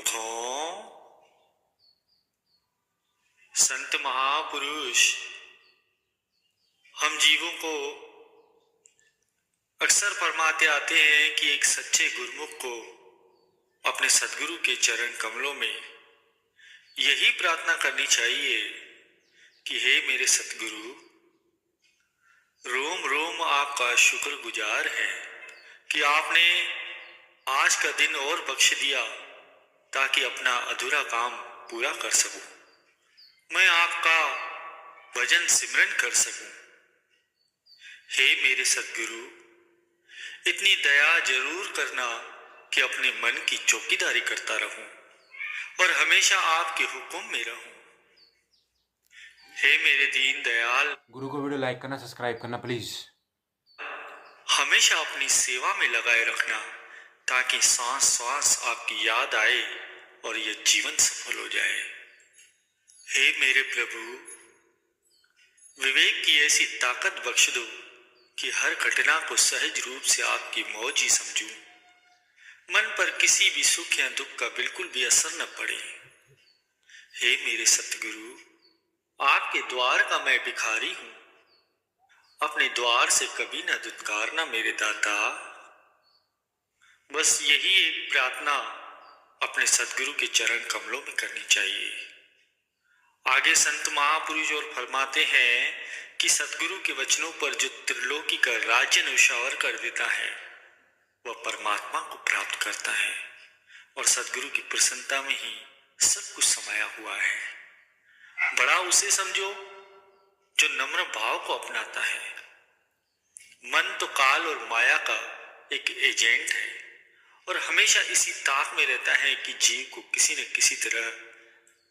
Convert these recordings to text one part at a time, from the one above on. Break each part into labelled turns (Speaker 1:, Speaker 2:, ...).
Speaker 1: गुरुमुखों, संत महापुरुष हम जीवों को अक्सर फरमाते आते हैं कि एक सच्चे गुरुमुख को अपने सदगुरु के चरण कमलों में यही प्रार्थना करनी चाहिए कि हे मेरे सतगुरु, रोम रोम आपका शुक्रगुजार है कि आपने आज का दिन और बख्श दिया ताकि अपना अधूरा काम पूरा कर सकूं, मैं आपका भजन सिमरन कर सकूं। हे मेरे सतगुरु, इतनी दया जरूर करना कि अपने मन की चौकीदारी करता रहूं और हमेशा आपके हुक्म में रहूं। हे मेरे दीन दयाल
Speaker 2: गुरु को वीडियो लाइक करना, सब्सक्राइब करना प्लीज।
Speaker 1: हमेशा अपनी सेवा में लगाए रखना ताकि सांस सांस आपकी याद आए और यह जीवन सफल हो जाए। हे मेरे प्रभु, विवेक की ऐसी ताकत बख्श दो कि हर घटना को सहज रूप से आपकी मौज ही समझूं, मन पर किसी भी सुख या दुख का बिल्कुल भी असर न पड़े। हे मेरे सतगुरु, आपके द्वार का मैं भिखारी हूं, अपने द्वार से कभी न दुत्कारना मेरे दाता। बस यही एक प्रार्थना अपने सतगुरु के चरण कमलों में करनी चाहिए। आगे संत महापुरुष और फरमाते हैं कि सतगुरु के वचनों पर जो त्रिलोकी का राज्य न्यौछावर कर देता है वह परमात्मा को प्राप्त करता है और सतगुरु की प्रसन्नता में ही सब कुछ समाया हुआ है। बड़ा उसे समझो जो नम्र भाव को अपनाता है। मन तो काल और माया का एक एजेंट है और हमेशा इसी ताक में रहता है कि जीव को किसी न किसी तरह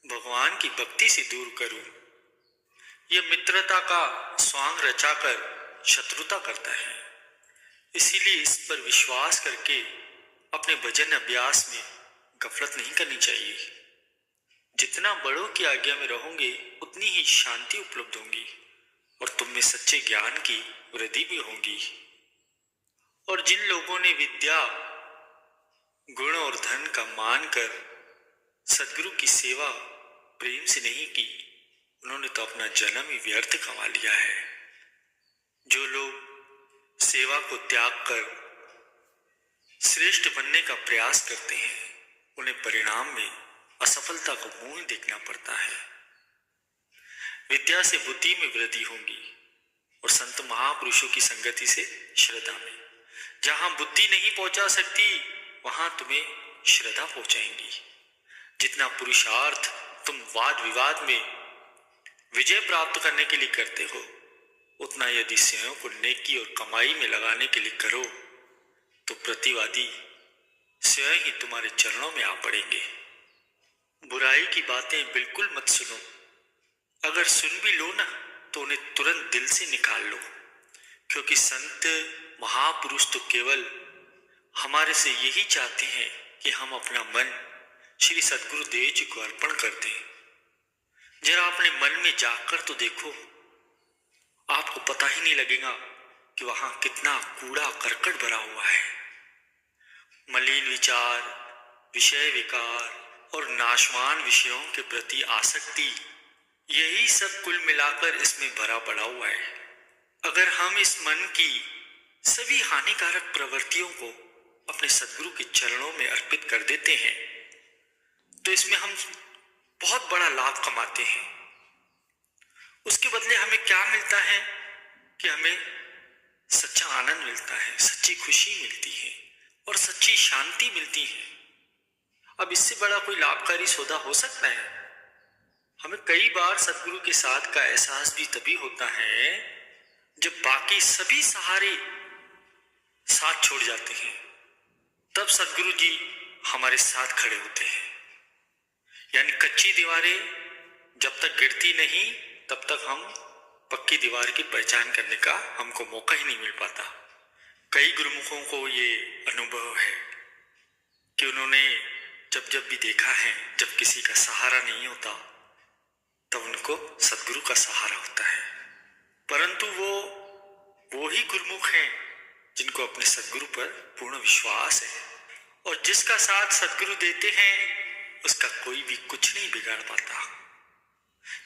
Speaker 1: भगवान की भक्ति से दूर करूं। यह मित्रता का स्वांग रचाकर शत्रुता करता है, इसीलिए इस पर विश्वास करके अपने भजन अभ्यास में गफलत नहीं करनी चाहिए। जितना बड़ों की आज्ञा में रहोगे उतनी ही शांति उपलब्ध होगी और तुम में सच्चे ज्ञान की वृद्धि भी होगी। और जिन लोगों ने विद्या, गुण और धन का मान कर सदगुरु की सेवा प्रेम से नहीं की, उन्होंने तो अपना जन्म ही व्यर्थ गंवा लिया है। जो लोग सेवा को त्याग कर श्रेष्ठ बनने का प्रयास करते हैं उन्हें परिणाम में असफलता को मुंह देखना पड़ता है। विद्या से बुद्धि में वृद्धि होगी और संत महापुरुषों की संगति से श्रद्धा में। जहां बुद्धि नहीं पहुंचा सकती वहां तुम्हें श्रद्धा पहुंचाएंगी। जितना पुरुषार्थ तुम वाद विवाद में विजय प्राप्त करने के लिए करते हो, उतना यदि स्वयं को नेकी और कमाई में लगाने के लिए करो तो प्रतिवादी स्वयं ही तुम्हारे चरणों में आ पड़ेंगे। बुराई की बातें बिल्कुल मत सुनो, अगर सुन भी लो ना तो उन्हें तुरंत दिल से निकाल लो, क्योंकि संत महापुरुष तो केवल हमारे से यही चाहते हैं कि हम अपना मन श्री सद्गुरु देव जी को अर्पण कर दें। जरा अपने मन में जाकर तो देखो, आपको पता ही नहीं लगेगा कि वहां कितना कूड़ा करकट भरा हुआ है। मलिन विचार, विषय विकार और नाशवान विषयों के प्रति आसक्ति, यही सब कुल मिलाकर इसमें भरा पड़ा हुआ है। अगर हम इस मन की सभी हानिकारक प्रवृत्तियों को अपने सद्गुरु के चरणों में अर्पित कर देते हैं तो इसमें हम बहुत बड़ा लाभ कमाते हैं। उसके बदले हमें क्या मिलता है कि हमें सच्चा आनंद मिलता है, सच्ची खुशी मिलती है और सच्ची शांति मिलती है। अब इससे बड़ा कोई लाभकारी सौदा हो सकता है? हमें कई बार सद्गुरु के साथ का एहसास भी तभी होता है जब बाकी सभी सहारे साथ छोड़ जाते हैं, तब सद्गुरु जी हमारे साथ खड़े होते हैं। यानी कच्ची दीवारें जब तक गिरती नहीं तब तक हम पक्की दीवार की पहचान करने का हमको मौका ही नहीं मिल पाता। कई गुरुमुखों को ये अनुभव है कि उन्होंने जब जब भी देखा है जब किसी का सहारा नहीं होता तब उनको सद्गुरु का सहारा होता है। परंतु वो ही गुरुमुख हैं जिनको अपने सद्गुरु पर पूर्ण विश्वास है और जिसका साथ सद्गुरु देते हैं उसका कोई भी कुछ नहीं बिगाड़ पाता।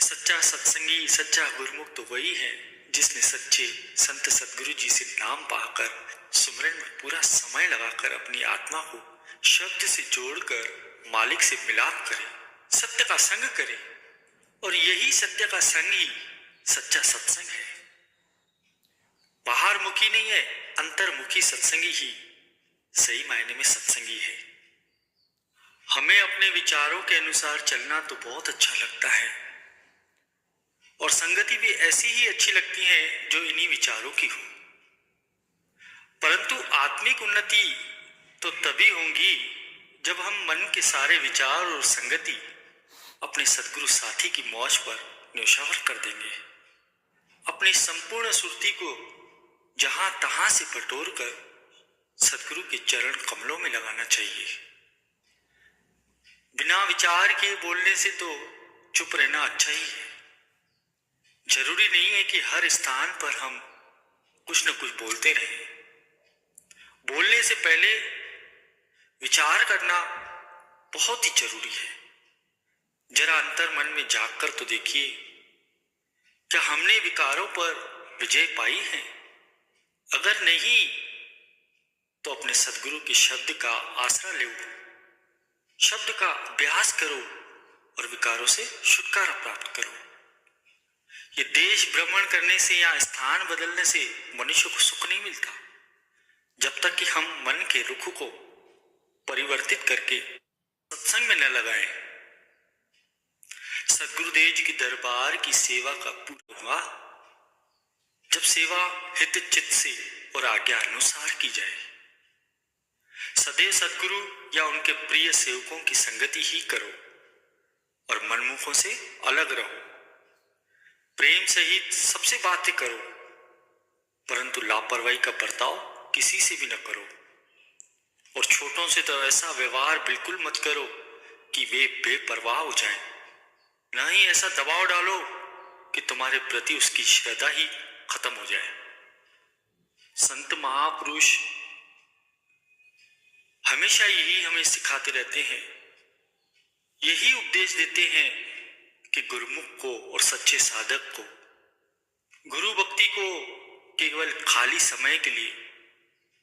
Speaker 1: सच्चा सत्संगी, सच्चा गुरुमुख तो वही है जिसने सच्चे संत सतगुरु जी से नाम पाकर सुमिरन में पूरा समय लगाकर अपनी आत्मा को शब्द से जोड़कर मालिक से मिलाप करे, सत्य का संग करे। और यही सत्य का संग ही सच्चा सत्संग है। बाहर मुखी नहीं है, अंतर्मुखी सत्संगी ही सही मायने में सत्संगी है। हमें अपने विचारों के अनुसार चलना तो बहुत अच्छा लगता है और संगति भी ऐसी ही अच्छी लगती है जो इन्हीं विचारों की हो। परंतु आत्मिक उन्नति तो तभी होगी जब हम मन के सारे विचार और संगति अपने सद्गुरु साथी की मौज पर न्योछावर कर देंगे। अपनी संपूर्ण सुरती को जहां तहां से बटोर कर सद्गुरु के चरण कमलों में लगाना चाहिए। बिना विचार के बोलने से तो चुप रहना अच्छा ही है। जरूरी नहीं है कि हर स्थान पर हम कुछ न कुछ बोलते रहें। बोलने से पहले विचार करना बहुत ही जरूरी है। जरा अंतर मन में झांककर तो देखिए, क्या हमने विकारों पर विजय पाई है? अगर नहीं तो अपने सद्गुरु के शब्द का आसरा लो, शब्द का अभ्यास करो और विकारों से छुटकारा प्राप्त करो। ये देश भ्रमण करने से या स्थान बदलने से मनुष्य को सुख नहीं मिलता, जब तक कि हम मन के रुख को परिवर्तित करके सत्संग में न लगाएं। सद्गुरुदेव जी की दरबार की सेवा का पूरा हुआ जब सेवा हित चित्त से और आज्ञा अनुसार की जाए। सदैव सद्गुरु या उनके प्रिय सेवकों की संगति ही करो और मनमुखों से अलग रहो। प्रेम सहित सबसे बातें करो, परंतु लापरवाही का बर्ताव किसी से भी न करो। और छोटों से तो ऐसा व्यवहार बिल्कुल मत करो कि वे बेपरवाह हो जाएं। न ही ऐसा दबाव डालो कि तुम्हारे प्रति उसकी श्रद्धा ही खत्म हो जाए। संत महापुरुष हमेशा यही हमें सिखाते रहते हैं, यही उपदेश देते हैं कि गुरुमुख को और सच्चे साधक को गुरु भक्ति को केवल खाली समय के लिए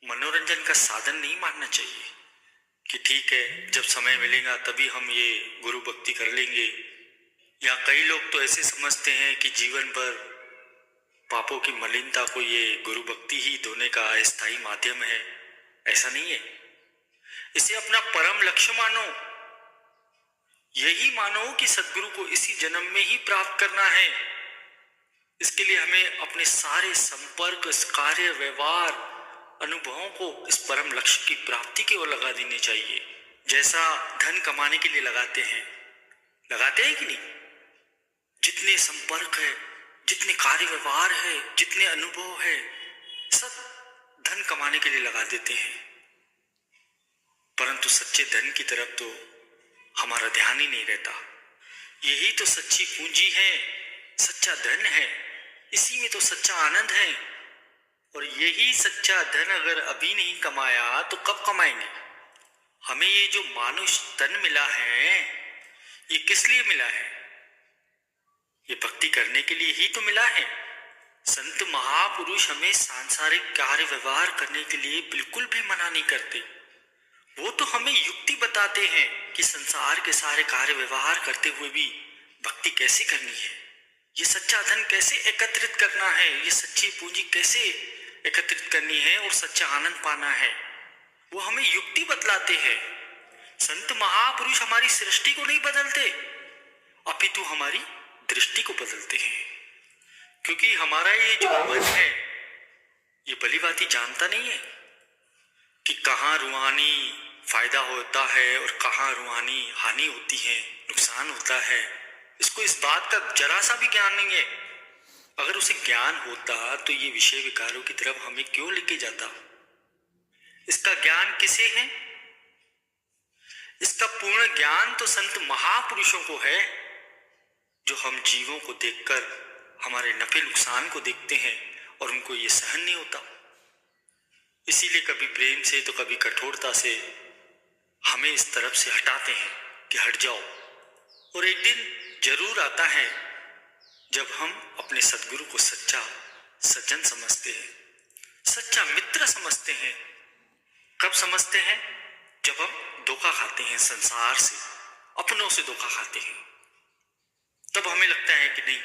Speaker 1: मनोरंजन का साधन नहीं मानना चाहिए कि ठीक है जब समय मिलेगा तभी हम ये गुरु भक्ति कर लेंगे। या कई लोग तो ऐसे समझते हैं कि जीवन भर पापों की मलिनता को ये गुरु भक्ति ही धोने का अस्थायी माध्यम है। ऐसा नहीं है। इसे अपना परम लक्ष्य मानो। यही मानो कि सद्गुरु को इसी जन्म में ही प्राप्त करना है। इसके लिए हमें अपने सारे संपर्क, कार्य, व्यवहार, अनुभवों को इस परम लक्ष्य की प्राप्ति की ओर लगा देने चाहिए। जैसा धन कमाने के लिए लगाते हैं कि नहीं? जितने संपर्क है, जितने कार्य व्यवहार है, जितने अनुभव है, सब धन कमाने के लिए लगा देते हैं, परंतु सच्चे धन की तरफ तो हमारा ध्यान ही नहीं रहता। यही तो सच्ची पूंजी है, सच्चा धन है, इसी में तो सच्चा आनंद है। और यही सच्चा धन अगर अभी नहीं कमाया तो कब कमाएंगे? हमें ये जो मानुष तन मिला है, ये किस लिए मिला है? ये भक्ति करने के लिए ही तो मिला है। संत महापुरुष हमें सांसारिक कार्य व्यवहार करने के लिए बिल्कुल भी मना नहीं करते। वो तो हमें युक्ति बताते हैं कि संसार के सारे कार्य व्यवहार करते हुए भी भक्ति कैसे करनी है, ये सच्चा धन कैसे एकत्रित करना है, ये सच्ची पूंजी कैसे एकत्रित करनी है और सच्चा आनंद पाना है। वो हमें युक्ति बतलाते हैं। संत महापुरुष हमारी सृष्टि को नहीं बदलते, अपितु हमारी दृष्टि को बदलते हैं। क्योंकि हमारा ये जो मन है, ये भली भांति जानता नहीं है कि कहाँ रूहानी फायदा होता है और कहाँ रूहानी हानि होती है, नुकसान होता है। इसको इस बात का जरा सा भी ज्ञान नहीं है। अगर उसे ज्ञान होता तो ये विषय विकारों की तरफ हमें क्यों लेके जाता? इसका ज्ञान किसे है? इसका पूर्ण ज्ञान तो संत महापुरुषों को है, जो हम जीवों को देखकर हमारे नफे नुकसान को देखते हैं और उनको ये सहन नहीं होता। इसीलिए कभी प्रेम से तो कभी कठोरता से हमें इस तरफ से हटाते हैं कि हट जाओ, और एक दिन जरूर आता है जब हम अपने सद्गुरु को सच्चा सज्जन समझते हैं, सच्चा मित्र समझते हैं। कब समझते हैं? जब हम धोखा खाते हैं संसार से, अपनों से धोखा खाते हैं, तब हमें लगता है कि नहीं,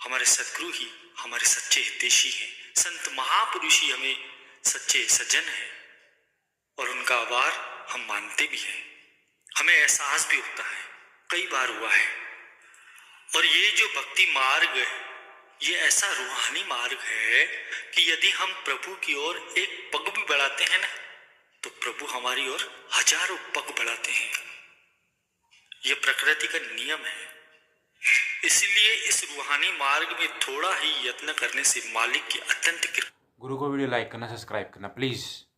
Speaker 1: हमारे सद्गुरु ही हमारे सच्चे हितैषी हैं, संत महापुरुष ही हमें सच्चे सज्जन हैं, और उनका आभार हम मानते भी हैं। हमें एहसास भी होता है, कई बार हुआ है। और ये जो भक्ति मार्ग है, ये ऐसा रूहानी मार्ग है कि यदि हम प्रभु की ओर एक पग भी बढ़ाते हैं ना, तो प्रभु हमारी ओर हजारों पग बढ़ाते हैं। यह प्रकृति का नियम है। इसलिए इस रूहानी मार्ग में थोड़ा ही यत्न करने से मालिक की अत्यंत कृपा।
Speaker 2: गुरु को वीडियो लाइक करना, सब्सक्राइब करना प्लीज़।